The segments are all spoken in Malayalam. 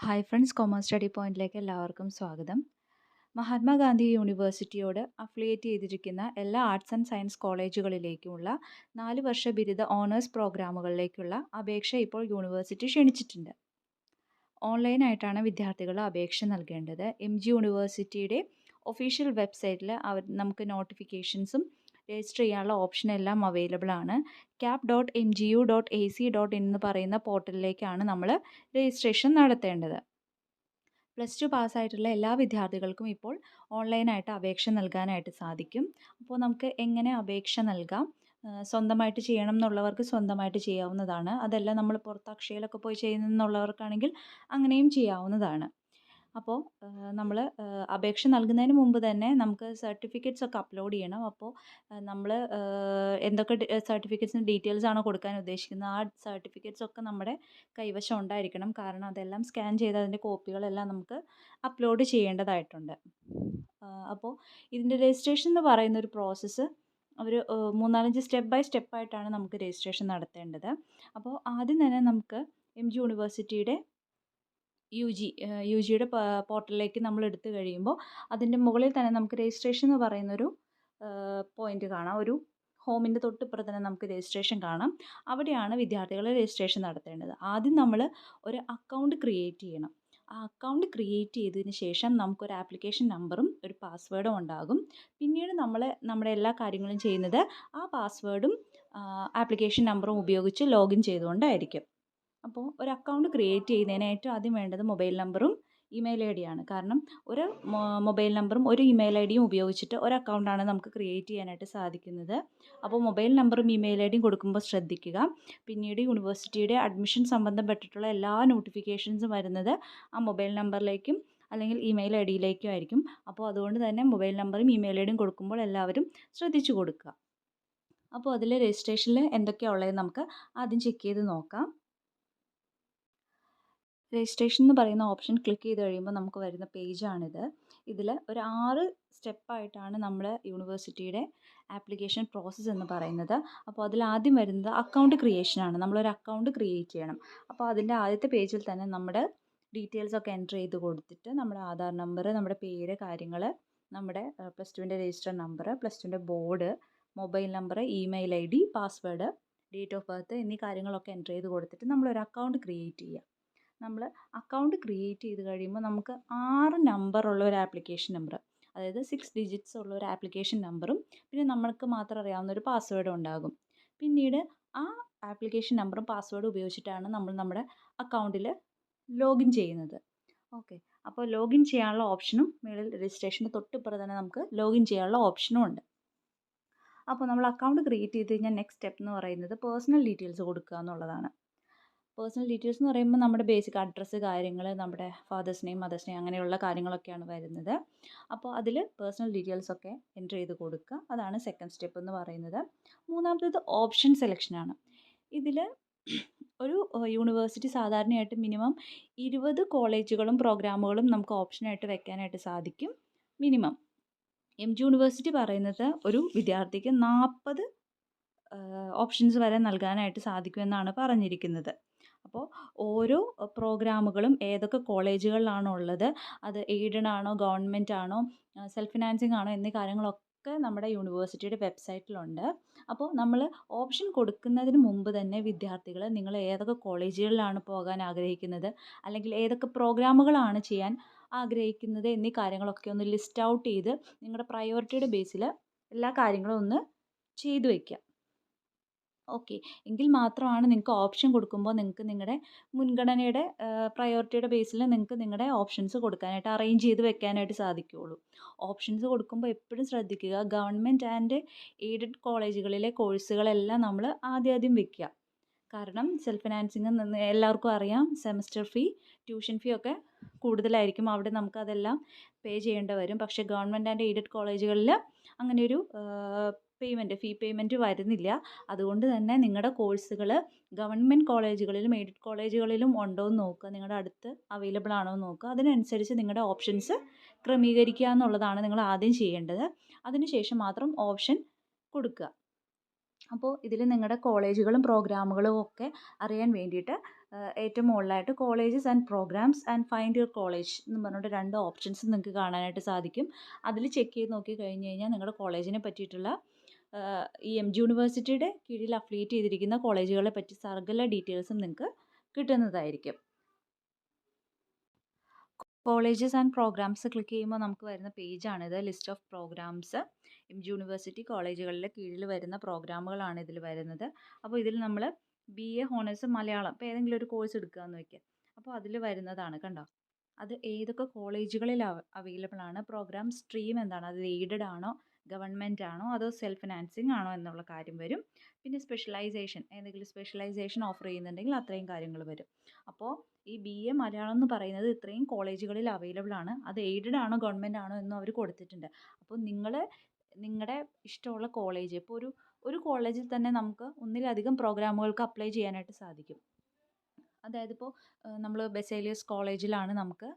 ഹായ് ഫ്രണ്ട്സ്, കോമേഴ്സ് സ്റ്റഡി പോയിന്റിലേക്ക് എല്ലാവർക്കും സ്വാഗതം. മഹാത്മാഗാന്ധി യൂണിവേഴ്സിറ്റിയോട് അഫിലിയേറ്റ് ചെയ്തിരിക്കുന്ന എല്ലാ ആർട്സ് ആൻഡ് സയൻസ് കോളേജുകളിലേക്കുമുള്ള 4 വർഷ ബിരുദ ഓണേഴ്സ് പ്രോഗ്രാമുകളിലേക്കുള്ള അപേക്ഷ ഇപ്പോൾ യൂണിവേഴ്സിറ്റി ക്ഷണിച്ചിട്ടുണ്ട്. ഓൺലൈനായിട്ടാണ് വിദ്യാർത്ഥികൾ അപേക്ഷ നൽകേണ്ടത്. MG യൂണിവേഴ്സിറ്റിയുടെ ഒഫീഷ്യൽ വെബ്സൈറ്റിൽ നമുക്ക് നോട്ടിഫിക്കേഷൻസും രജിസ്റ്റർ ചെയ്യാനുള്ള ഓപ്ഷൻ എല്ലാം അവൈലബിൾ ആണ്. cap.mgu.ac.in എന്ന് പറയുന്ന പോർട്ടലിലേക്കാണ് നമ്മൾ രജിസ്ട്രേഷൻ നടത്തേണ്ടത്. +2 പാസ്സായിട്ടുള്ള എല്ലാ വിദ്യാർത്ഥികൾക്കും ഇപ്പോൾ ഓൺലൈനായിട്ട് അപേക്ഷ നൽകാനായിട്ട് സാധിക്കും. അപ്പോൾ നമുക്ക് എങ്ങനെ അപേക്ഷ നൽകാം? സ്വന്തമായിട്ട് ചെയ്യണം എന്നുള്ളവർക്ക് സ്വന്തമായിട്ട് ചെയ്യാവുന്നതാണ്. അതല്ല നമ്മൾ പുറത്ത് അക്ഷയയിലൊക്കെ പോയി ചെയ്യുന്നെന്നുള്ളവർക്കാണെങ്കിൽ അങ്ങനെയും ചെയ്യാവുന്നതാണ്. അപ്പോൾ നമ്മൾ അപേക്ഷ നൽകുന്നതിന് മുമ്പ് തന്നെ നമുക്ക് സർട്ടിഫിക്കറ്റ്സ് ഒക്കെ അപ്ലോഡ് ചെയ്യണം. അപ്പോൾ നമ്മൾ എന്തൊക്കെ സർട്ടിഫിക്കറ്റ്സിന് ഡീറ്റെയിൽസ് ആണോ കൊടുക്കാൻ ഉദ്ദേശിക്കുന്നത്, ആ സർട്ടിഫിക്കറ്റ്സ് ഒക്കെ നമ്മുടെ കൈവശം ഉണ്ടായിരിക്കണം. കാരണം അതെല്ലാം സ്കാൻ ചെയ്ത് അതിൻ്റെ കോപ്പികളെല്ലാം നമുക്ക് അപ്ലോഡ് ചെയ്യേണ്ടതായിട്ടുണ്ട്. അപ്പോൾ ഇതിൻ്റെ രജിസ്ട്രേഷൻ എന്ന് പറയുന്ന ഒരു പ്രോസസ്സ് ഒരു 3-4 സ്റ്റെപ്പ് ബൈ സ്റ്റെപ്പായിട്ടാണ് നമുക്ക് രജിസ്ട്രേഷൻ നടത്തേണ്ടത്. അപ്പോൾ ആദ്യം തന്നെ നമുക്ക് MG യൂണിവേഴ്സിറ്റിയുടെ യു ജിയുടെ പോർട്ടലിലേക്ക് നമ്മൾ എടുത്തു കഴിയുമ്പോൾ അതിൻ്റെ മുകളിൽ തന്നെ നമുക്ക് രജിസ്ട്രേഷൻ എന്ന് പറയുന്നൊരു പോയിന്റ് കാണാം. ഒരു ഹോമിൻ്റെ തൊട്ടിപ്പുറത്ത് തന്നെ നമുക്ക് രജിസ്ട്രേഷൻ കാണാം. അവിടെയാണ് വിദ്യാർത്ഥികൾ രജിസ്ട്രേഷൻ നടത്തേണ്ടത്. ആദ്യം നമ്മൾ ഒരു അക്കൗണ്ട് ക്രിയേറ്റ് ചെയ്യണം. ആ അക്കൗണ്ട് ക്രിയേറ്റ് ചെയ്തതിന് ശേഷം നമുക്കൊരു ആപ്ലിക്കേഷൻ നമ്പറും ഒരു പാസ്വേഡും ഉണ്ടാകും. പിന്നീട് നമ്മൾ നമ്മുടെ എല്ലാ കാര്യങ്ങളും ചെയ്യുന്നത് ആ പാസ്വേഡും ആപ്ലിക്കേഷൻ നമ്പറും ഉപയോഗിച്ച് ലോഗിൻ ചെയ്തുകൊണ്ടായിരിക്കും. അപ്പോൾ ഒരു അക്കൗണ്ട് ക്രിയേറ്റ് ചെയ്യുന്നതിന് ഏറ്റവും ആദ്യം വേണ്ടത് മൊബൈൽ നമ്പറും ഇമെയിൽ ഐ ഡിയാണ്. കാരണം ഒരു മൊബൈൽ നമ്പറും ഒരു ഇമെയിൽ ഐ ഡിയും ഉപയോഗിച്ചിട്ട് ഒരു അക്കൗണ്ടാണ് നമുക്ക് ക്രിയേറ്റ് ചെയ്യാനായിട്ട് സാധിക്കുന്നത്. അപ്പോൾ മൊബൈൽ നമ്പറും ഇമെയിൽ ഐ ഡിയും കൊടുക്കുമ്പോൾ ശ്രദ്ധിക്കുക. പിന്നീട് യൂണിവേഴ്സിറ്റിയുടെ അഡ്മിഷൻ സംബന്ധപ്പെട്ടിട്ടുള്ള എല്ലാ നോട്ടിഫിക്കേഷൻസും വരുന്നത് ആ മൊബൈൽ നമ്പറിലേക്കും അല്ലെങ്കിൽ ഇമെയിൽ ഐ ഡിയിലേക്കും ആയിരിക്കും. അപ്പോൾ അതുകൊണ്ട് തന്നെ മൊബൈൽ നമ്പറും ഇമെയിൽ ഐ ഡിയും കൊടുക്കുമ്പോൾ എല്ലാവരും ശ്രദ്ധിച്ചു കൊടുക്കുക. അപ്പോൾ അതിൽ രജിസ്ട്രേഷനിൽ എന്തൊക്കെയാണ് ഉള്ളത് നമുക്ക് ആദ്യം ചെക്ക് ചെയ്ത് നോക്കാം. രജിസ്ട്രേഷൻ എന്ന് പറയുന്ന ഓപ്ഷൻ ക്ലിക്ക് ചെയ്ത് കഴിയുമ്പോൾ നമുക്ക് വരുന്ന പേജാണിത്. ഇതിൽ ഒരു 6 സ്റ്റെപ്പായിട്ടാണ് നമ്മൾ യൂണിവേഴ്സിറ്റിയുടെ ആപ്ലിക്കേഷൻ പ്രോസസ്സ് എന്ന് പറയുന്നത്. അപ്പോൾ അതിൽ ആദ്യം വരുന്നത് അക്കൗണ്ട് ക്രിയേഷനാണ്. നമ്മളൊരു അക്കൗണ്ട് ക്രിയേറ്റ് ചെയ്യണം. അപ്പോൾ അതിൻ്റെ ആദ്യത്തെ പേജിൽ തന്നെ നമ്മുടെ ഡീറ്റെയിൽസ് ഒക്കെ എൻ്റർ ചെയ്ത് കൊടുത്തിട്ട് നമ്മുടെ ആധാർ നമ്പർ, നമ്മുടെ പേര്, കാര്യങ്ങൾ, നമ്മുടെ +2ൻ്റെ രജിസ്റ്റർ നമ്പർ, +2ൻ്റെ board, mobile number, email I D, password, date of birth എന്നീ കാര്യങ്ങളൊക്കെ എൻ്റർ ചെയ്ത് കൊടുത്തിട്ട് നമ്മളൊരു അക്കൗണ്ട് ക്രിയേറ്റ് ചെയ്യുക. നമ്മൾ അക്കൗണ്ട് ക്രിയേറ്റ് ചെയ്ത് കഴിയുമ്പോൾ നമുക്ക് 6 നമ്പറുള്ള ഒരു ആപ്ലിക്കേഷൻ നമ്പർ, അതായത് 6 ഡിജിറ്റ്സ് ഉള്ള ഒരു ആപ്ലിക്കേഷൻ നമ്പറും പിന്നെ നമ്മൾക്ക് മാത്രം അറിയാവുന്ന ഒരു പാസ്വേഡും ഉണ്ടാകും. പിന്നീട് ആ ആപ്ലിക്കേഷൻ നമ്പറും പാസ്വേഡും ഉപയോഗിച്ചിട്ടാണ് നമ്മൾ നമ്മുടെ അക്കൗണ്ടിൽ ലോഗിൻ ചെയ്യുന്നത്. ഓക്കെ, അപ്പോൾ ലോഗിൻ ചെയ്യാനുള്ള ഓപ്ഷനും മുകളിൽ രജിസ്ട്രേഷന് തൊട്ടിപ്പുറത്ത് തന്നെ നമുക്ക് ലോഗിൻ ചെയ്യാനുള്ള ഓപ്ഷനും ഉണ്ട്. അപ്പോൾ നമ്മൾ അക്കൗണ്ട് ക്രിയേറ്റ് ചെയ്ത് കഴിഞ്ഞാൽ നെക്സ്റ്റ് സ്റ്റെപ്പ് എന്ന് പറയുന്നത് പേഴ്സണൽ ഡീറ്റെയിൽസ് കൊടുക്കുക എന്നുള്ളതാണ്. പേഴ്സണൽ ഡീറ്റെയിൽസ് എന്ന് പറയുമ്പോൾ നമ്മുടെ ബേസിക് അഡ്രസ്സ്, കാര്യങ്ങൾ, നമ്മുടെ ഫാദേഴ്സ് നെയിം, മദേഴ്സ് നെയിം അങ്ങനെയുള്ള കാര്യങ്ങളൊക്കെയാണ് വരുന്നത്. അപ്പോൾ അതിൽ പേഴ്സണൽ ഡീറ്റെയിൽസ് ഒക്കെ എൻ്റർ ചെയ്ത് കൊടുക്കുക. അതാണ് സെക്കൻഡ് സ്റ്റെപ്പ് എന്ന് പറയുന്നത്. മൂന്നാമത്തേത് ഓപ്ഷൻ സെലക്ഷനാണ്. ഇതിൽ ഒരു യൂണിവേഴ്സിറ്റി സാധാരണയായിട്ട് മിനിമം 20 കോളേജുകളും പ്രോഗ്രാമുകളും നമുക്ക് ഓപ്ഷനായിട്ട് വെക്കാനായിട്ട് സാധിക്കും. മിനിമം MG യൂണിവേഴ്സിറ്റി പറയുന്നത് ഒരു വിദ്യാർത്ഥിക്ക് 40 ഓപ്ഷൻസ് വരെ നൽകാനായിട്ട് സാധിക്കുമെന്നാണ് പറഞ്ഞിരിക്കുന്നത്. അപ്പോൾ ഓരോ പ്രോഗ്രാമുകളും ഏതൊക്കെ കോളേജുകളിലാണോ ഉള്ളത്, അത് എയ്ഡഡ് ആണോ ഗവൺമെൻറ് ആണോ സെൽഫ് ഫിനാൻസിങ് ആണോ എന്നീ കാര്യങ്ങളൊക്കെ നമ്മുടെ യൂണിവേഴ്സിറ്റിയുടെ വെബ്സൈറ്റിലുണ്ട്. അപ്പോൾ നമ്മൾ ഓപ്ഷൻ കൊടുക്കുന്നതിന് മുമ്പ് തന്നെ വിദ്യാർത്ഥികൾ നിങ്ങൾ ഏതൊക്കെ കോളേജുകളിലാണ് പോകാൻ ആഗ്രഹിക്കുന്നത്, അല്ലെങ്കിൽ ഏതൊക്കെ പ്രോഗ്രാമുകളാണ് ചെയ്യാൻ ആഗ്രഹിക്കുന്നത് എന്നീ കാര്യങ്ങളൊക്കെ ഒന്ന് ലിസ്റ്റ് ഔട്ട് ചെയ്ത് നിങ്ങളുടെ പ്രയോറിറ്റിയുടെ ബേസിൽ എല്ലാ കാര്യങ്ങളും ഒന്ന് ചെയ്തു വയ്ക്കുക. ഓക്കെ, എങ്കിൽ മാത്രമാണ് നിങ്ങൾക്ക് ഓപ്ഷൻ കൊടുക്കുമ്പോൾ നിങ്ങൾക്ക് നിങ്ങളുടെ മുൻഗണനയുടെ പ്രയോറിറ്റിയുടെ ബേസിൽ നിങ്ങൾക്ക് നിങ്ങളുടെ ഓപ്ഷൻസ് കൊടുക്കാനായിട്ട് അറേഞ്ച് ചെയ്ത് വെക്കാനായിട്ട് സാധിക്കുകയുള്ളൂ. ഓപ്ഷൻസ് കൊടുക്കുമ്പോൾ എപ്പോഴും ശ്രദ്ധിക്കുക, ഗവൺമെൻറ് ആൻഡ് എയ്ഡഡ് കോളേജുകളിലെ കോഴ്സുകളെല്ലാം നമ്മൾ ആദ്യം വെക്കുക. കാരണം സെൽഫ് ഫിനാൻസിങ് എല്ലാവർക്കും അറിയാം, സെമസ്റ്റർ ഫീ, ട്യൂഷൻ ഫീ ഒക്കെ കൂടുതലായിരിക്കും. അവിടെ നമുക്കതെല്ലാം പേ ചെയ്യേണ്ടി വരും. പക്ഷേ ഗവൺമെൻറ് ആൻഡ് എയ്ഡഡ് കോളേജുകളിൽ അങ്ങനെയൊരു ഫീ പേയ്മെൻറ്റ് വരുന്നില്ല. അതുകൊണ്ട് തന്നെ നിങ്ങളുടെ കോഴ്സുകൾ ഗവൺമെൻറ് കോളേജുകളിലും എയ്ഡഡ് കോളേജുകളിലും ഉണ്ടോ എന്ന് നോക്കുക. നിങ്ങളുടെ അടുത്ത് അവൈലബിൾ ആണോ എന്ന് നോക്കുക. അതിനനുസരിച്ച് നിങ്ങളുടെ ഓപ്ഷൻസ് ക്രമീകരിക്കുക എന്നുള്ളതാണ് നിങ്ങൾ ആദ്യം ചെയ്യേണ്ടത്. അതിനുശേഷം മാത്രം ഓപ്ഷൻ കൊടുക്കുക. അപ്പോൾ ഇതിൽ നിങ്ങളുടെ കോളേജുകളും പ്രോഗ്രാമുകളും ഒക്കെ അറിയാൻ വേണ്ടിയിട്ട് ഏറ്റവും മുകളിലായിട്ട് colleges and programs and find your college എന്ന് പറഞ്ഞിട്ട് 2 ഓപ്ഷൻസ് നിങ്ങൾക്ക് കാണാനായിട്ട് സാധിക്കും. അതിൽ ചെക്ക് ചെയ്ത് നോക്കി കഴിഞ്ഞ് കഴിഞ്ഞാൽ നിങ്ങളുടെ കോളേജിനെ പറ്റിയിട്ടുള്ള ഈ എം ജി യൂണിവേഴ്സിറ്റിയുടെ കീഴിൽ അഫിലിയേറ്റ് ചെയ്തിരിക്കുന്ന കോളേജുകളെ പറ്റി സകല ഡീറ്റെയിൽസും നിങ്ങൾക്ക് കിട്ടുന്നതായിരിക്കും. കോളേജസ് ആൻഡ് പ്രോഗ്രാംസ് ക്ലിക്ക് ചെയ്യുമ്പോൾ നമുക്ക് വരുന്ന പേജാണിത്. List of programs M G university കോളേജുകളുടെ കീഴിൽ വരുന്ന പ്രോഗ്രാമുകളാണ് ഇതിൽ വരുന്നത്. അപ്പോൾ ഇതിൽ നമ്മൾ BA ഹോണേഴ്സ് മലയാളം ഇപ്പോൾ ഏതെങ്കിലും ഒരു കോഴ്സ് എടുക്കുകയെന്ന് വയ്ക്കുക. അപ്പോൾ അതിൽ വരുന്നതാണ് കണ്ടോ. അത് ഏതൊക്കെ കോളേജുകളിൽ അവൈലബിൾ ആണ്, പ്രോഗ്രാം സ്ട്രീം എന്താണ്, അത് എയ്ഡഡ് ആണോ ഗവൺമെൻറ് ആണോ അതോ സെൽഫ് ഫിനാൻസിങ് ആണോ എന്നുള്ള കാര്യം വരും. പിന്നെ സ്പെഷ്യലൈസേഷൻ, ഏതെങ്കിലും സ്പെഷ്യലൈസേഷൻ ഓഫർ ചെയ്യുന്നുണ്ടെങ്കിൽ അത്രയും കാര്യങ്ങൾ വരും. അപ്പോൾ ഈ BA മലയാളം എന്ന് പറയുന്നത് ഇത്രയും കോളേജുകളിൽ അവൈലബിൾ ആണ്. അത് എയ്ഡഡ് ആണോ ഗവൺമെൻറ് ആണോ എന്നും അവർ കൊടുത്തിട്ടുണ്ട്. അപ്പോൾ നിങ്ങളുടെ ഇഷ്ടമുള്ള കോളേജ്, ഇപ്പോൾ ഒരു കോളേജിൽ തന്നെ നമുക്ക് ഒന്നിലധികം പ്രോഗ്രാമുകൾക്ക് അപ്ലൈ ചെയ്യാനായിട്ട് സാധിക്കും. അതായത് ഇപ്പോൾ നമ്മൾ ബെസേലിയസ് കോളേജിലാണ് നമുക്ക്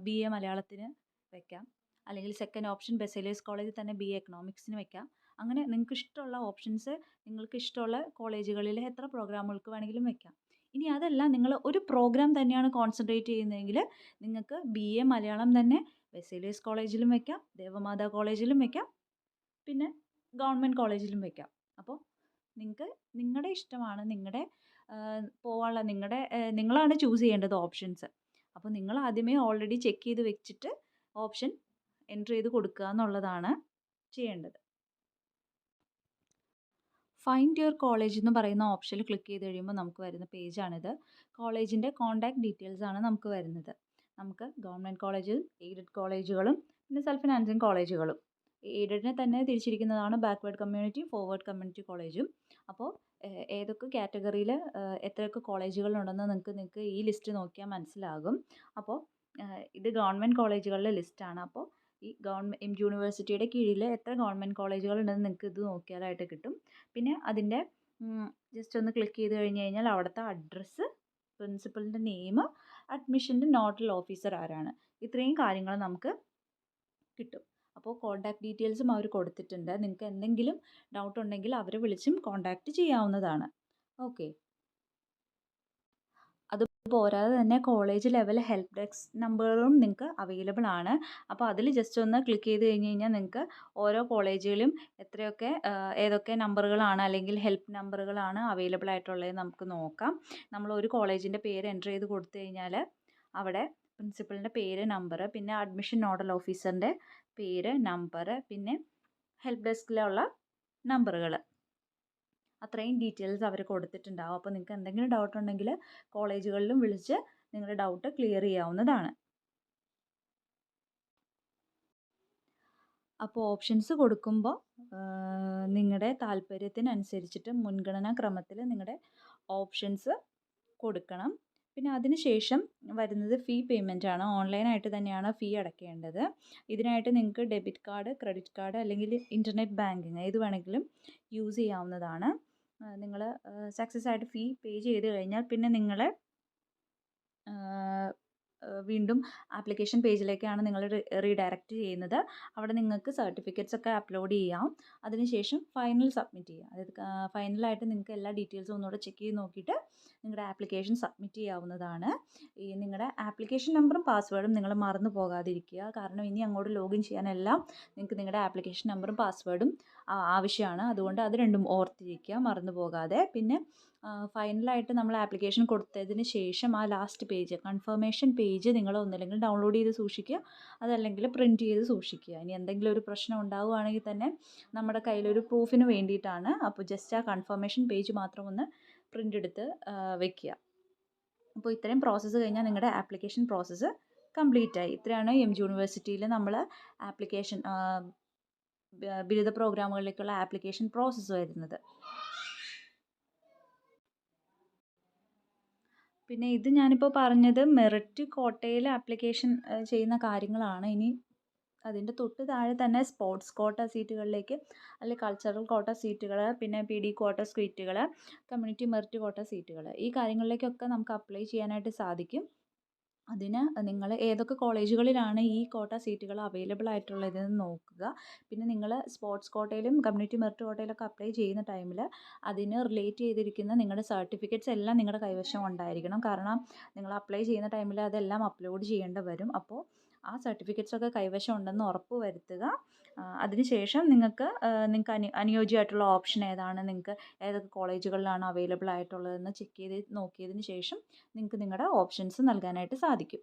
BA മലയാളത്തിന് വെക്കാം, അല്ലെങ്കിൽ സെക്കൻഡ് ഓപ്ഷൻ ബെസേലിയസ് കോളേജിൽ തന്നെ BA എക്കണോമിക്സിന് വെക്കാം. അങ്ങനെ നിങ്ങൾക്ക് ഇഷ്ടമുള്ള ഓപ്ഷൻസ് നിങ്ങൾക്ക് ഇഷ്ടമുള്ള കോളേജുകളിൽ എത്ര പ്രോഗ്രാമുകൾക്ക് വേണമെങ്കിലും വെക്കാം. ഇനി അതല്ല നിങ്ങൾ ഒരു പ്രോഗ്രാം തന്നെയാണ് കോൺസെൻട്രേറ്റ് ചെയ്യുന്നതെങ്കിൽ നിങ്ങൾക്ക് BA മലയാളം തന്നെ ബെസേലിയസ് കോളേജിലും വെക്കാം, ദേവമാതാ കോളേജിലും വെക്കാം, പിന്നെ ഗവൺമെൻറ് കോളേജിലും വെക്കാം. അപ്പോൾ നിങ്ങൾക്ക് നിങ്ങളുടെ ഇഷ്ടമാണ്, പോകാനുള്ള നിങ്ങളാണ് ചൂസ് ചെയ്യേണ്ടത് ഓപ്ഷൻസ്. അപ്പോൾ നിങ്ങൾ ആദ്യമേ ഓൾറെഡി ചെക്ക് ചെയ്ത് വെച്ചിട്ട് ഓപ്ഷൻ എൻ്റർ ചെയ്ത് കൊടുക്കുക എന്നുള്ളതാണ് ചെയ്യേണ്ടത്. ഫൈൻഡ് യുവർ കോളേജ് എന്ന് പറയുന്ന ഓപ്ഷനിൽ ക്ലിക്ക് ചെയ്ത് കഴിയുമ്പോൾ നമുക്ക് വരുന്ന പേജാണിത്. കോളേജിൻ്റെ കോൺടാക്ട് ഡീറ്റെയിൽസ് ആണ് നമുക്ക് വരുന്നത്. നമുക്ക് ഗവൺമെൻറ് കോളേജ്, എയ്ഡഡ് കോളേജുകളും പിന്നെ സെൽഫ് ഫിനാൻസിങ് കോളേജുകളും. എയ്ഡഡിനെ തന്നെ തിരിച്ചിരിക്കുന്നതാണ് ബാക്ക്വേർഡ് കമ്മ്യൂണിറ്റി, ഫോർവേഡ് കമ്മ്യൂണിറ്റി കോളേജും. അപ്പോൾ ഏതൊക്കെ കാറ്റഗറിയിൽ എത്രയൊക്കെ കോളേജുകളുണ്ടെന്ന് നിങ്ങൾക്ക് ഈ ലിസ്റ്റ് നോക്കിയാൽ മനസ്സിലാകും. അപ്പോൾ ഇത് ഗവൺമെൻറ് കോളേജുകളുടെ ലിസ്റ്റാണ്. അപ്പോൾ ഈ എം ജി യൂണിവേഴ്സിറ്റിയുടെ കീഴിൽ എത്ര ഗവൺമെൻറ് കോളേജുകളുണ്ടെന്ന് നിങ്ങൾക്ക് ഇത് നോക്കിയാലായിട്ട് കിട്ടും. പിന്നെ അതിൻ്റെ ജസ്റ്റ് ഒന്ന് ക്ലിക്ക് ചെയ്ത് കഴിഞ്ഞ് കഴിഞ്ഞാൽ അവിടുത്തെ അഡ്രസ്സ്, പ്രിൻസിപ്പലിൻ്റെ നെയിം, അഡ്മിഷൻ്റെ നോഡൽ ഓഫീസർ ആരാണ്, ഇത്രയും കാര്യങ്ങൾ നമുക്ക് കിട്ടും. അപ്പോൾ കോൺടാക്ട് ഡീറ്റെയിൽസും അവർ കൊടുത്തിട്ടുണ്ട്. നിങ്ങൾക്ക് എന്തെങ്കിലും ഡൗട്ട് ഉണ്ടെങ്കിൽ അവരെ വിളിച്ചും കോൺടാക്റ്റ് ചെയ്യാവുന്നതാണ്. ഓക്കെ. അതുപോരാതെ തന്നെ കോളേജ് ലെവൽ ഹെൽപ്പ് ഡെസ്ക് നമ്പറും നിങ്ങൾക്ക് അവൈലബിൾ ആണ്. അപ്പോൾ അതിൽ ജസ്റ്റ് ഒന്ന് ക്ലിക്ക് ചെയ്ത് കഴിഞ്ഞ് കഴിഞ്ഞാൽ നിങ്ങൾക്ക് ഓരോ കോളേജുകളിലും ഏതൊക്കെ നമ്പറുകളാണ് അല്ലെങ്കിൽ ഹെൽപ്പ് നമ്പറുകളാണ് അവൈലബിൾ ആയിട്ടുള്ളത് നമുക്ക് നോക്കാം. നമ്മൾ ഒരു കോളേജിൻ്റെ പേര് എൻ്റർ ചെയ്ത് കൊടുത്തു കഴിഞ്ഞാൽ അവിടെ പ്രിൻസിപ്പലിൻ്റെ പേര്, നമ്പർ, പിന്നെ അഡ്മിഷൻ നോഡൽ ഓഫീസറിൻ്റെ പേര്, നമ്പർ, പിന്നെ ഹെൽപ്പ് ഡെസ്കിലുള്ള നമ്പറുകൾ, അത്രയും ഡീറ്റെയിൽസ് അവർ കൊടുത്തിട്ടുണ്ടാവും. അപ്പോൾ നിങ്ങൾക്ക് എന്തെങ്കിലും ഡൗട്ട് ഉണ്ടെങ്കിൽ കോളേജുകളിലും വിളിച്ച് നിങ്ങളുടെ ഡൗട്ട് ക്ലിയർ ചെയ്യാവുന്നതാണ്. അപ്പോൾ ഓപ്ഷൻസ് കൊടുക്കുമ്പോൾ നിങ്ങളുടെ താല്പര്യത്തിനനുസരിച്ചിട്ട് മുൻഗണനാ ക്രമത്തിൽ നിങ്ങളുടെ ഓപ്ഷൻസ് കൊടുക്കണം. പിന്നെ അതിന് ശേഷം വരുന്നത് ഫീ പേയ്മെൻ്റ് ആണ്. ഓൺലൈനായിട്ട് തന്നെയാണ് ഫീ അടയ്ക്കേണ്ടത്. ഇതിനായിട്ട് നിങ്ങൾക്ക് ഡെബിറ്റ് കാർഡ്, ക്രെഡിറ്റ് കാർഡ് അല്ലെങ്കിൽ ഇൻ്റർനെറ്റ് ബാങ്കിങ് ഏത് വേണമെങ്കിലും യൂസ് ചെയ്യാവുന്നതാണ്. നിങ്ങൾ സക്സസ് ആയിട്ട് ഫീ പേ ചെയ്ത് കഴിഞ്ഞാൽ പിന്നെ നിങ്ങളെ വീണ്ടും ആപ്ലിക്കേഷൻ പേജിലേക്കാണ് നിങ്ങൾ റീഡയറക്റ്റ് ചെയ്യുന്നത്. അവിടെ നിങ്ങൾക്ക് സർട്ടിഫിക്കറ്റ്സ് ഒക്കെ അപ്ലോഡ് ചെയ്യാം. അതിനുശേഷം ഫൈനൽ സബ്മിറ്റ് ചെയ്യാം. അതായത് ഫൈനലായിട്ട് നിങ്ങൾക്ക് എല്ലാ ഡീറ്റെയിൽസും ഒന്നുകൂടെ ചെക്ക് ചെയ്ത് നോക്കിയിട്ട് നിങ്ങളുടെ ആപ്ലിക്കേഷൻ സബ്മിറ്റ് ചെയ്യാവുന്നതാണ്. ഈ നിങ്ങളുടെ ആപ്ലിക്കേഷൻ നമ്പറും പാസ്വേഡും നിങ്ങൾ മറന്നു പോകാതിരിക്കുക. കാരണം ഇനി അങ്ങോട്ട് ലോഗിൻ ചെയ്യാനെല്ലാം നിങ്ങൾക്ക് നിങ്ങളുടെ ആപ്ലിക്കേഷൻ നമ്പറും പാസ്വേഡും ആവശ്യമാണ്. അതുകൊണ്ട് അത് രണ്ടും ഓർത്തിരിക്കുക, മറന്നു പോകാതെ. പിന്നെ ഫൈനലായിട്ട് നമ്മൾ ആപ്ലിക്കേഷൻ കൊടുത്തതിന് ശേഷം ആ ലാസ്റ്റ് പേജ്, കൺഫർമേഷൻ പേജ് നിങ്ങൾ ഒന്നില്ലെങ്കിൽ ഡൗൺലോഡ് ചെയ്ത് സൂക്ഷിക്കുക, അതല്ലെങ്കിൽ പ്രിൻറ്റ് ചെയ്ത് സൂക്ഷിക്കുക. ഇനി എന്തെങ്കിലും ഒരു പ്രശ്നം ഉണ്ടാവുകയാണെങ്കിൽ തന്നെ നമ്മുടെ കയ്യിലൊരു പ്രൂഫിന് വേണ്ടിയിട്ടാണ്. അപ്പോൾ ജസ്റ്റ് ആ കൺഫർമേഷൻ പേജ് മാത്രം ഒന്ന് പ്രിൻ്റ് എടുത്ത് വെക്കുക. അപ്പോൾ ഇത്രയും പ്രോസസ്സ് കഴിഞ്ഞാൽ നിങ്ങളുടെ ആപ്ലിക്കേഷൻ പ്രോസസ്സ് കംപ്ലീറ്റ് ആയി. ഇത്രയാണ് എം ജി യൂണിവേഴ്സിറ്റിയിൽ നമ്മൾ ആപ്ലിക്കേഷൻ ബിരുദ പ്രോഗ്രാമുകളിലേക്കുള്ള ആപ്ലിക്കേഷൻ പ്രോസസ്സ് വരുന്നത്. പിന്നെ ഇത് ഞാനിപ്പോൾ പറഞ്ഞത് മെറിറ്റ് കോട്ടയിൽ ആപ്ലിക്കേഷൻ ചെയ്യുന്ന കാര്യങ്ങളാണ്. ഇനി അതിൻ്റെ തൊട്ട് താഴെ തന്നെ സ്പോർട്സ് കോട്ട സീറ്റുകളിലേക്ക്, അല്ലെങ്കിൽ കൾച്ചറൽ കോട്ട സീറ്റുകൾ, പിന്നെ PD കോട്ട സീറ്റുകൾ, കമ്മ്യൂണിറ്റി മെറിറ്റ് കോട്ട സീറ്റുകൾ, ഈ കാര്യങ്ങളിലേക്കൊക്കെ നമുക്ക് അപ്ലൈ ചെയ്യാനായിട്ട് സാധിക്കും. അതിന് നിങ്ങൾ ഏതൊക്കെ കോളേജുകളിലാണ് ഈ കോട്ട സീറ്റുകൾ അവൈലബിൾ ആയിട്ടുള്ളതെന്ന് നോക്കുക. പിന്നെ നിങ്ങൾ സ്പോർട്സ് കോട്ടയിലും കമ്മ്യൂണിറ്റി മെറിറ്റ് കോട്ടയിലൊക്കെ അപ്ലൈ ചെയ്യുന്ന ടൈമിൽ അതിന് റിലേറ്റ് ചെയ്തിരിക്കുന്ന നിങ്ങളുടെ സർട്ടിഫിക്കറ്റ്സ് എല്ലാം നിങ്ങളുടെ കൈവശം ഉണ്ടായിരിക്കണം. കാരണം നിങ്ങൾ അപ്ലൈ ചെയ്യുന്ന ടൈമിൽ അതെല്ലാം അപ്ലോഡ് ചെയ്യേണ്ടി വരും. അപ്പോൾ ആ സർട്ടിഫിക്കറ്റ്സൊക്കെ കൈവശം ഉണ്ടെന്ന് ഉറപ്പ് വരുത്തുക. അതിനുശേഷം നിങ്ങൾക്ക് അനുയോജ്യമായിട്ടുള്ള ഓപ്ഷൻ ഏതാണ്, നിങ്ങൾക്ക് ഏതൊക്കെ കോളേജുകളിലാണ് അവൈലബിൾ ആയിട്ടുള്ളതെന്ന് ചെക്ക് ചെയ്ത് നോക്കിയതിന് ശേഷം നിങ്ങൾക്ക് നിങ്ങളുടെ ഓപ്ഷൻസ് നൽകാനായിട്ട് സാധിക്കും.